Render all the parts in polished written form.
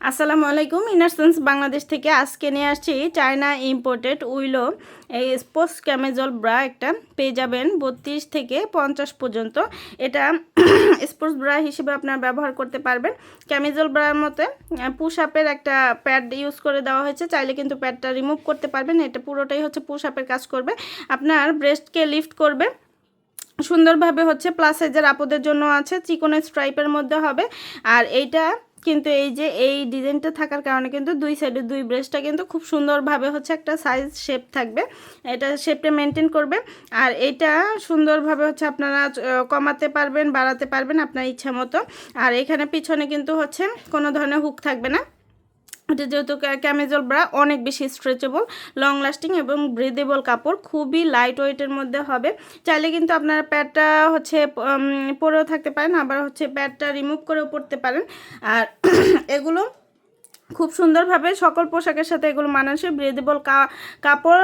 আসসালামু আলাইকুম। ইনারসেন্স বাংলাদেশ থেকে আজকে নিয়ে আসছি চায়না ইম্পোর্টেড উইলো এই স্পোর্টস ক্যামেজল ব্রা একটা পেয়ে যাবেন 32 থেকে 50 পর্যন্ত। এটা স্পোর্টস ব্রা হিসেবে আপনারা ব্যবহার করতে পারবেন। ক্যামেজল ব্রার মতে পুশ আপের একটা প্যাড ইউজ করে দেওয়া হয়েছে, চাইলে কিন্তু প্যাডটা রিমুভ করতে পারবেন। এটা পুরোটাই হচ্ছে পুশ আপের কাজ করবে, আপনার ব্রেস্টকে লিফট করবে সুন্দরভাবে। হচ্ছে প্লাস সাইজের আপদের জন্য আছে, চিকন স্ট্রাইপের মধ্যে হবে। আর এইটা কিন্তু এই ডিজাইনটা থাকার কারণে কিন্তু দুই সাইডে দুই ব্রেস্টটা কিন্তু খুব সুন্দরভাবে হচ্ছে একটা সাইজ শেপ থাকবে, এটা শেপটা মেনটেন করবে। আর এইটা সুন্দরভাবে হচ্ছে আপনারা কমাতে পারবেন, বাড়াতে পারবেন আপনার ইচ্ছা মতো। আর এখানে পিছনে কিন্তু হচ্ছে কোনো ধরনের হুক থাকবে না। এটা যেহেতু ক্যামেজল ব্রা অনেক বেশি স্ট্রেচেবল, লং লাস্টিং এবং ব্রিদেবল কাপড়, খুবই লাইট ওয়েটের মধ্যে হবে। চাইলে কিন্তু আপনারা প্যাডটা হচ্ছে পরেও থাকতে পারেন, আবার হচ্ছে প্যাডটা রিমুভ করেও পরতে পারেন। আর এগুলো খুব সুন্দরভাবে সকল পোশাকের সাথে এগুলো মানানসই, ব্রিদেবল কাপড়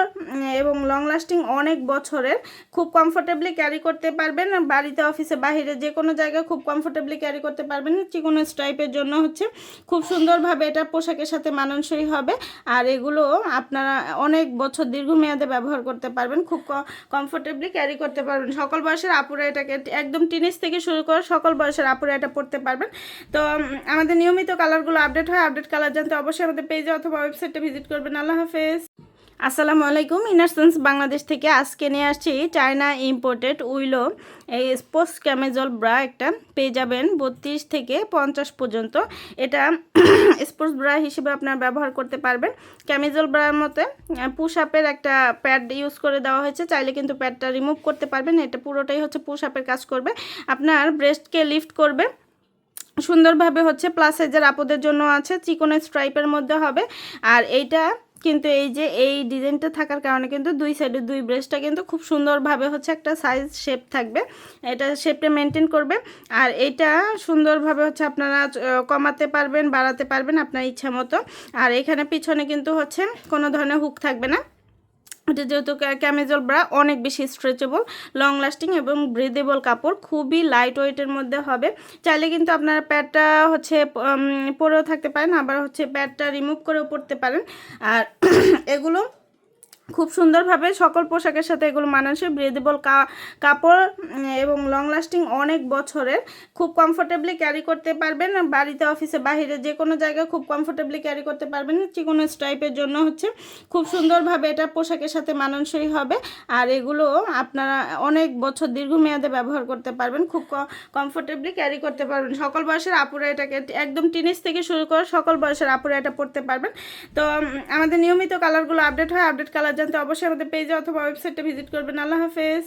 এবং লং লাস্টিং অনেক বছরের, খুব কমফোর্টেবলি ক্যারি করতে পারবেন। বাড়িতে, অফিসে, বাহিরে যে কোনো জায়গায় খুব কমফোর্টেবলি ক্যারি করতে পারবেন। চিকন স্ট্রাইপের জন্য হচ্ছে খুব সুন্দরভাবে এটা পোশাকের সাথে মানানসই হবে। আর এগুলো আপনারা অনেক বছর দীর্ঘমেয়াদে ব্যবহার করতে পারবেন, খুব কমফোর্টেবলি ক্যারি করতে পারবেন। সকল বয়সের আপুরা এটাকে, একদম টিনেজ থেকে শুরু করে সকল বয়সের আপুরা এটা পরতে পারবেন। তো আমাদের নিয়মিত কালারগুলো আপডেট হয়, আপডেট কালার জানতে অবশ্যই আমাদের পেজে অথবা ওয়েবসাইটে ভিজিট করবেন। আল্লাহ হাফেজ। আসসালামু আলাইকুম। ইনারসেন্স বাংলাদেশ থেকে আজকে নিয়ে আসছি চায়না ইম্পোর্টেড উইলো এই স্পোর্টস ক্যামেজল ব্রা একটা পেয়ে যাবেন 32 থেকে 50 পর্যন্ত। এটা স্পোর্টস ব্রা হিসেবে আপনারা ব্যবহার করতে পারবেন। ক্যামেজল ব্রার মতে পুশ আপের একটা প্যাড ইউজ করে দেওয়া হয়েছে, চাইলে কিন্তু প্যাডটা রিমুভ করতে পারবেন। এটা পুরোটাই হচ্ছে পুশ আপের কাজ করবে, আপনার ব্রেস্টকে লিফট করবে সুন্দরভাবে। হচ্ছে প্লাস সাইজের আপদের জন্য আছে, চিকন স্ট্রাইপের মধ্যে হবে। আর এইটা কিন্তু এই ডিজাইনটা থাকার কারণে কিন্তু দুই সাইডে দুই ব্রেস্টটা কিন্তু খুব সুন্দরভাবে হচ্ছে একটা সাইজ শেপ থাকবে, এটা শেপটা মেনটেন করবে। আর এইটা সুন্দরভাবে হচ্ছে আপনারা কমাতে পারবেন, বাড়াতে পারবেন আপনার ইচ্ছা মতো। আর এখানে পিছনে কিন্তু হচ্ছে কোনো ধরনের হুক থাকবে না। এটা যেহেতু ক্যামেজল ব্রা অনেক বেশি স্ট্রেচেবল, লং লাস্টিং এবং ব্রিদেবল কাপড়, খুবই লাইট ওয়েটের মধ্যে হবে। চাইলে কিন্তু আপনারা প্যাডটা হচ্ছে পরেও থাকতে পারেন, আবার হচ্ছে প্যাডটা রিমুভ করেও পরতে পারেন। আর এগুলো খুব সুন্দরভাবে সকল পোশাকের সাথে এগুলো মানানসই, ব্রিদেবল কাপড় এবং লং লাস্টিং অনেক বছরের, খুব কমফোর্টেবলি ক্যারি করতে পারবেন। বাড়িতে, অফিসে, বাহিরে যে কোনো জায়গায় খুব কমফোর্টেবলি ক্যারি করতে পারবেন। চিকন স্ট্রাইপের জন্য হচ্ছে খুব সুন্দরভাবে এটা পোশাকের সাথে মানানসই হবে। আর এগুলো আপনারা অনেক বছর দীর্ঘমেয়াদে ব্যবহার করতে পারবেন, খুব কমফোর্টেবলি ক্যারি করতে পারবেন। সকল বয়সের আপুরা এটাকে, একদম টিনেজ থেকে শুরু করে সকল বয়সের আপুরা এটা পরতে পারবেন। তো আমাদের নিয়মিত কালারগুলো আপডেট হয়, আপডেট কালার জানতে অবশ্যই আমাদের পেজে অথবা ওয়েবসাইটে ভিজিট করবেন। আল্লাহ হাফেজ।